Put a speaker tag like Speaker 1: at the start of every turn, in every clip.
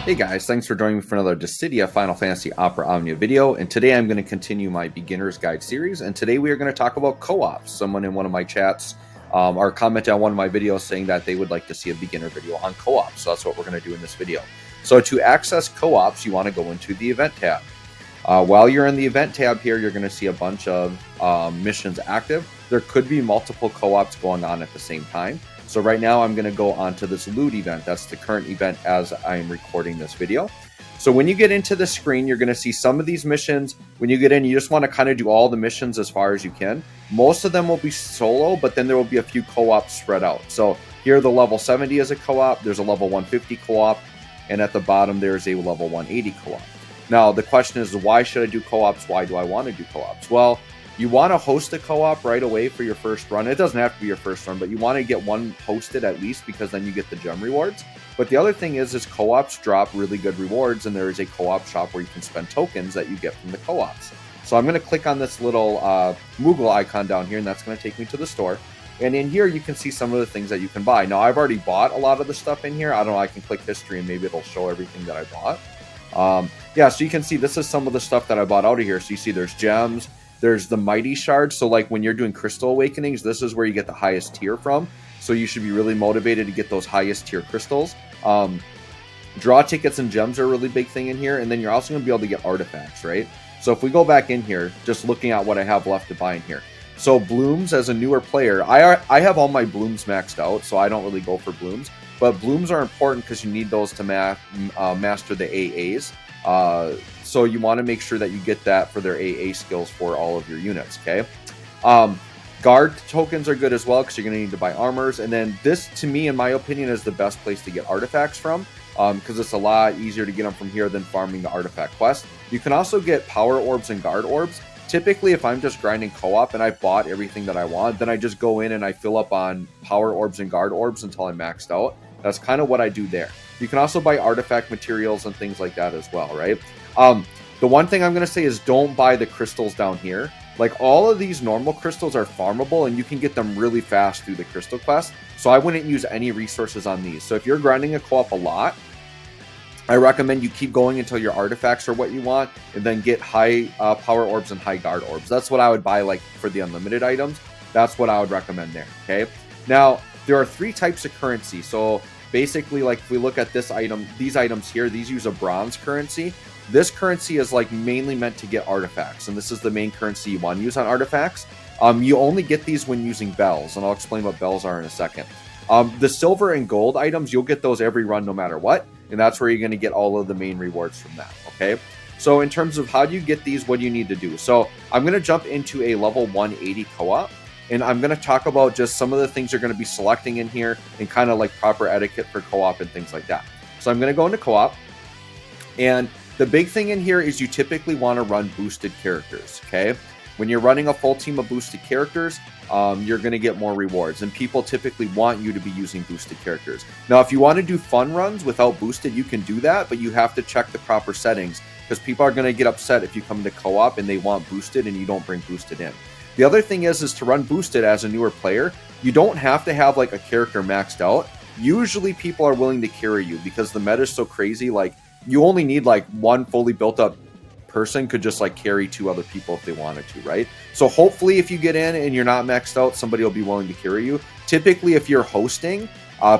Speaker 1: Hey guys, thanks for joining me for another Dissidia Final Fantasy Opera Omnia video, and today I'm going to continue my Beginner's Guide series, and today we are going to talk about co-ops. Someone in one of my chats or commented on one of my videos saying that they would like to see a beginner video on co-ops, so that's what we're going to do in this video. So to access co-ops, you want to go into the Event tab. While you're in the Event tab here, you're going to see a bunch of missions active. There could be multiple co-ops going on at the same time. So right now I'm going to go on to this loot event. That's the current event as I'm recording this video. So when you get into the screen, you're going to see some of these missions. When you get in, you just want to kind of do all the missions as far as you can. Most of them will be solo, but then there will be a few co-ops spread out. So here the level 70 is a co-op. There's a level 150 co-op. And at the bottom, there's a level 180 co-op. Now, the question is, why should I do co-ops? Why do I want to do co-ops? Well, you want to host a co-op right away for your first run. It doesn't have to be your first run, but you want to get one hosted at least because then you get the gem rewards. But the other thing is co-ops drop really good rewards, and there is a co-op shop where you can spend tokens that you get from the co-ops. So I'm going to click on this little Moogle icon down here, and that's going to take me to the store. And in here, you can see some of the things that you can buy. Now, I've already bought a lot of the stuff in here. I don't know, I can click history, and maybe it'll show everything that I bought. Yeah, so you can see this is some of the stuff that I bought out of here. So you see there's gems. There's the Mighty Shard, so like when you're doing Crystal Awakenings, this is where you get the highest tier from. So you should be really motivated to get those highest tier crystals. Draw tickets and gems are a really big thing in here, and then you're also going to be able to get artifacts, right? So if we go back in here, just looking at what I have left to buy in here. So blooms, as a newer player, I have all my blooms maxed out, so I don't really go for blooms. But blooms are important because you need those to master the AAs. So you want to make sure that you get that for their AA skills for all of your units, okay? Guard tokens are good as well because you're going to need to buy armors. And then this, to me, in my opinion, is the best place to get artifacts from because it's a lot easier to get them from here than farming the artifact quest. You can also get power orbs and guard orbs. Typically, if I'm just grinding co-op and I've bought everything that I want, then I just go in and I fill up on power orbs and guard orbs until I'm maxed out. That's kind of what I do there. You can also buy artifact materials and things like that as well, right? The one thing I'm going to say is don't buy the crystals down here. Like, all of these normal crystals are farmable, and you can get them really fast through the crystal quest. So I wouldn't use any resources on these. So if you're grinding a co-op a lot, I recommend you keep going until your artifacts are what you want, and then get high power orbs and high guard orbs. That's what I would buy, like, for the unlimited items. That's what I would recommend there, okay? Now, there are 3 types of currency. So basically, like, if we look at this item, these items here, these use a bronze currency. This currency is like mainly meant to get artifacts, and this is the main currency you want to use on artifacts. You only get these when using bells, and I'll explain what bells are in a second. The silver and gold items, you'll get those every run no matter what, and that's where you're going to get all of the main rewards from that, okay? So in terms of how do you get these, what do you need to do? So I'm going to jump into a level 180 co-op, and I'm going to talk about just some of the things you're going to be selecting in here and kind of like proper etiquette for co-op and things like that. So I'm going to go into co-op, and the big thing in here is you typically want to run boosted characters, okay? When you're running a full team of boosted characters, you're going to get more rewards, and people typically want you to be using boosted characters. Now, if you want to do fun runs without boosted, you can do that, but you have to check the proper settings because people are going to get upset if you come to co-op and they want boosted and you don't bring boosted in. The other thing is to run boosted as a newer player, you don't have to have like a character maxed out. Usually people are willing to carry you because the meta is so crazy. Like, you only need like one fully built up person could just like carry 2 other people if they wanted to, right? So hopefully if you get in and you're not maxed out, somebody will be willing to carry you. Typically, if you're hosting,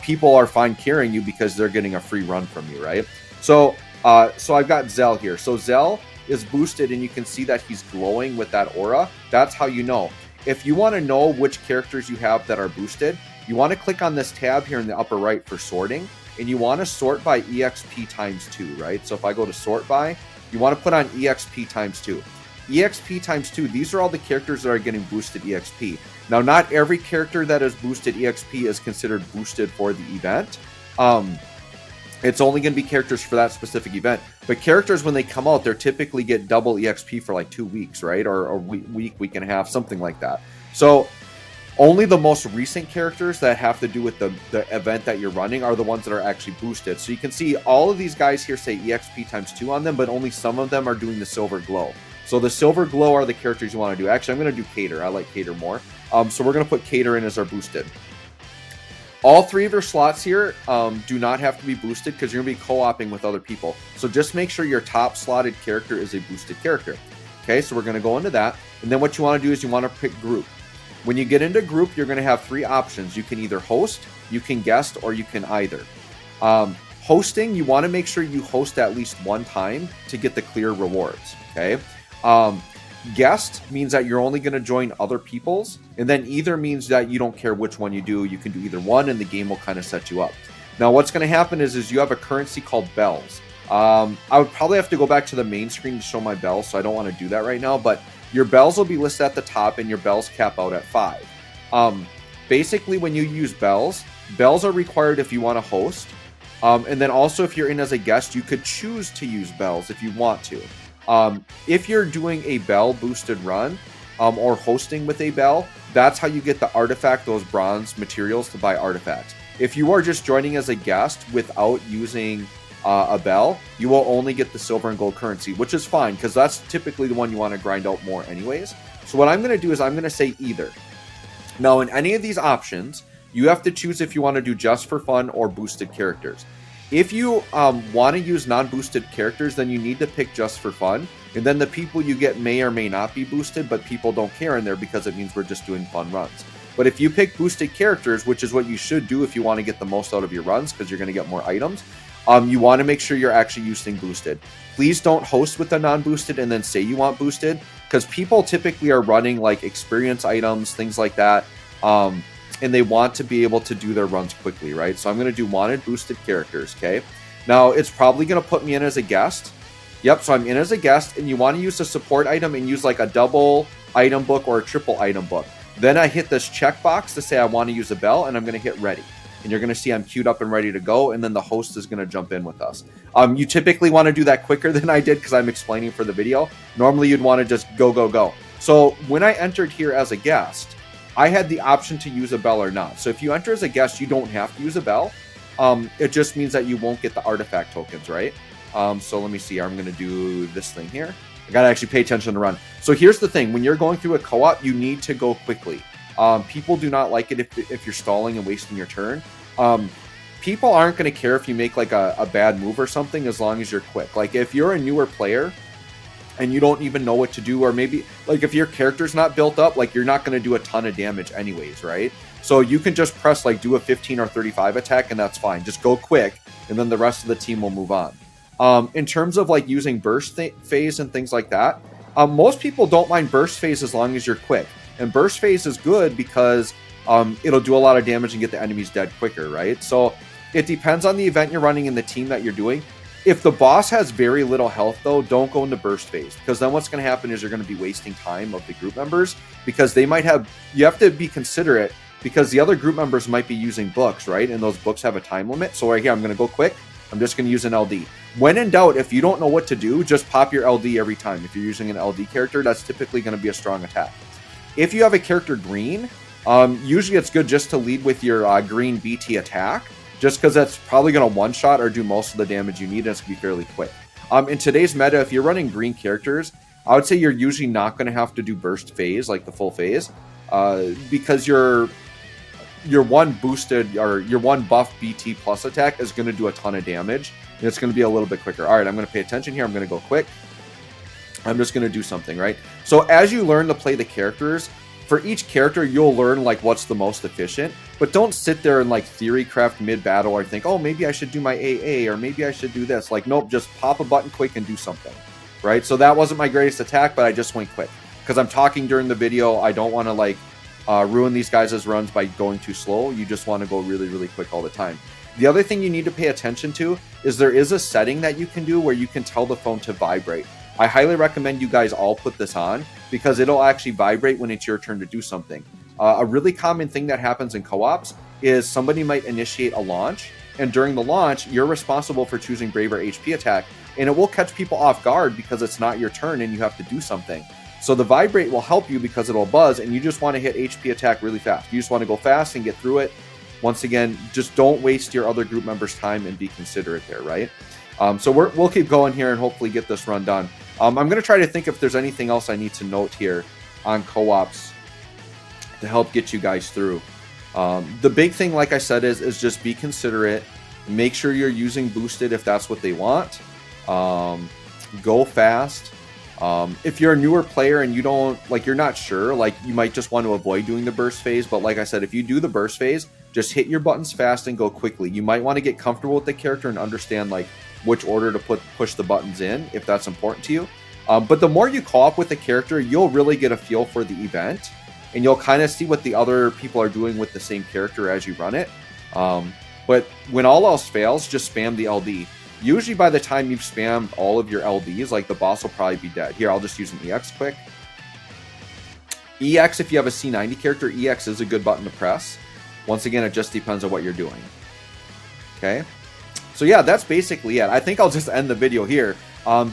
Speaker 1: people are fine carrying you because they're getting a free run from you, right? So I've got Zell here. So Zell is boosted, and you can see that he's glowing with that aura. That's how you know. If you want to know which characters you have that are boosted, you want to click on this tab here in the upper right for sorting, and you want to sort by EXP times 2, right? So if I go to sort by, you want to put on EXP times 2. EXP times 2, these are all the characters that are getting boosted EXP. Now, not every character that is boosted EXP is considered boosted for the event. It's only going to be characters for that specific event. But characters, when they come out, they're typically get double EXP for like 2 weeks, right? Or a week and a half, something like that. So only the most recent characters that have to do with the event that you're running are the ones that are actually boosted. So you can see all of these guys here say EXP times 2 on them, but only some of them are doing the silver glow. So the silver glow are the characters you want to do. Actually, I'm going to do Cater. I like Cater more. So we're going to put Cater in as our boosted. All 3 of your slots here do not have to be boosted because you're going to be co-oping with other people. So just make sure your top slotted character is a boosted character. Okay, so we're going to go into that. And then what you want to do is you want to pick group. When you get into group, you're going to have 3 options. You can either host, you can guest, or you can either. Hosting, you want to make sure you host at least 1 time to get the clear rewards. Okay. Guest means that you're only going to join other people's, and then either means that you don't care which one you do. You can do either one, and the game will kind of set you up. Now, what's going to happen is you have a currency called bells. I would probably have to go back to the main screen to show my bells, so I don't want to do that right now, but your bells will be listed at the top, and your bells cap out at 5. Basically, when you use bells are required if you want to host, and then also if you're in as a guest, you could choose to use bells if you want to. If you're doing a bell boosted run, or hosting with a bell, that's how you get the artifact, those bronze materials to buy artifacts. If you are just joining as a guest without using a bell, you will only get the silver and gold currency, which is fine because that's typically the one you want to grind out more anyways. So what I'm going to do is I'm going to say either. Now in any of these options, you have to choose if you want to do just for fun or boosted characters. If you want to use non-boosted characters, then you need to pick just for fun. And then the people you get may or may not be boosted, but people don't care in there because it means we're just doing fun runs. But if you pick boosted characters, which is what you should do if you want to get the most out of your runs because you're going to get more items, you want to make sure you're actually using boosted. Please don't host with the non-boosted and then say you want boosted because people typically are running like experience items, things like that. And they want to be able to do their runs quickly, right? So I'm going to do wanted boosted characters, okay? Now, it's probably going to put me in as a guest. Yep, so I'm in as a guest, and you want to use a support item and use like a double item book or a triple item book. Then I hit this checkbox to say I want to use a bell, and I'm going to hit ready. And you're going to see I'm queued up and ready to go, and then the host is going to jump in with us. You typically want to do that quicker than I did because I'm explaining for the video. Normally, you'd want to just go, go, go. So when I entered here as a guest, I had the option to use a bell or not. So if you enter as a guest, you don't have to use a bell. It just means that you won't get the artifact tokens, right? So let me see. I'm going to do this thing here. I got to actually pay attention to run. So here's the thing. When you're going through a co-op, you need to go quickly. People do not like it if you're stalling and wasting your turn. People aren't going to care if you make like a bad move or something as long as you're quick. Like if you're a newer player and you don't even know what to do, or maybe like if your character's not built up, like you're not going to do a ton of damage anyways, right? So you can just press like do a 15 or 35 attack and that's fine. Just go quick and then the rest of the team will move on. In terms of like using burst phase and things like that, most people don't mind burst phase as long as you're quick. And burst phase is good because it'll do a lot of damage and get the enemies dead quicker, right? So it depends on the event you're running and the team that you're doing. If the boss has very little health, though, don't go into burst phase because then what's going to happen is you're going to be wasting time of the group members because they might have, you have to be considerate because the other group members might be using books, right? And those books have a time limit. So right here, I'm going to go quick. I'm just going to use an LD. When in doubt, if you don't know what to do, just pop your LD every time. If you're using an LD character, that's typically going to be a strong attack. If you have a character green, usually it's good just to lead with your green BT attack, just because that's probably going to one-shot or do most of the damage you need, and it's going to be fairly quick. In today's meta, if you're running green characters, I would say you're usually not going to have to do burst phase, like the full phase, because your one boosted or your one buff BT plus attack is going to do a ton of damage, and it's going to be a little bit quicker. All right, I'm going to pay attention here. I'm going to go quick. I'm just going to do something, right? So as you learn to play the characters, for each character, you'll learn like what's the most efficient, but don't sit there and like theory craft mid-battle or think, oh, maybe I should do my AA or maybe I should do this. Like, nope, just pop a button quick and do something, right? So that wasn't my greatest attack, but I just went quick because I'm talking during the video. I don't want to like ruin these guys' runs by going too slow. You just want to go really, really quick all the time. The other thing you need to pay attention to is there is a setting that you can do where you can tell the phone to vibrate. I highly recommend you guys all put this on because it'll actually vibrate when it's your turn to do something. A really common thing that happens in co-ops is somebody might initiate a launch, and during the launch, you're responsible for choosing Brave or HP attack, and it will catch people off guard because it's not your turn and you have to do something. So the vibrate will help you because it'll buzz, and you just want to hit HP attack really fast. You just want to go fast and get through it. Once again, just don't waste your other group members' time and be considerate there, right? So we'll keep going here and hopefully get this run done. I'm going to try to think if there's anything else I need to note here on co-ops to help get you guys through. The big thing, like I said, is just be considerate. Make sure you're using boosted if that's what they want. Go fast. If you're a newer player and you're not sure, like you might just want to avoid doing the burst phase. But like I said, if you do the burst phase, just hit your buttons fast and go quickly. You might want to get comfortable with the character and understand like which order to push the buttons in if that's important to you. But the more you co-op with the character, you'll really get a feel for the event, and you'll kind of see what the other people are doing with the same character as you run it. But when all else fails, just spam the LD. Usually by the time you've spammed all of your LDs, like the boss will probably be dead. Here, I'll just use an EX quick. EX, if you have a C90 character, EX is a good button to press. Once again, it just depends on what you're doing. Okay? So yeah, that's basically it. I think I'll just end the video here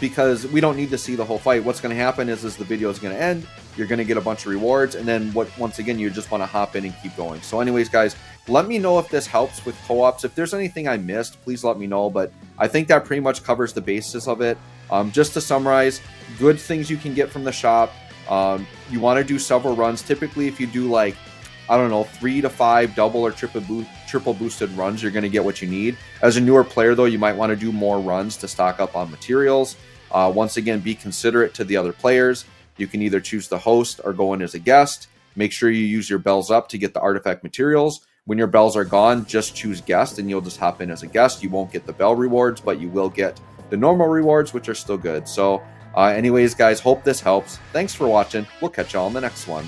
Speaker 1: because we don't need to see the whole fight. What's going to happen is the video is going to end. You're going to get a bunch of rewards, and then once again, you just want to hop in and keep going. So anyways, guys, let me know if this helps with co-ops. If there's anything I missed, please let me know. But I think that pretty much covers the basis of it. Just to summarize, good things you can get from the shop. You want to do several runs. Typically, if you do like, I don't know, 3 to 5 double or triple boosted runs, you're going to get what you need. As a newer player, though, you might want to do more runs to stock up on materials. Once again, be considerate to the other players. You can either choose the host or go in as a guest. Make sure you use your bells up to get the artifact materials. When your bells are gone, just choose guest and you'll just hop in as a guest. You won't get the bell rewards, but you will get the normal rewards, which are still good. So anyways, guys, hope this helps. Thanks for watching. We'll catch y'all in the next one.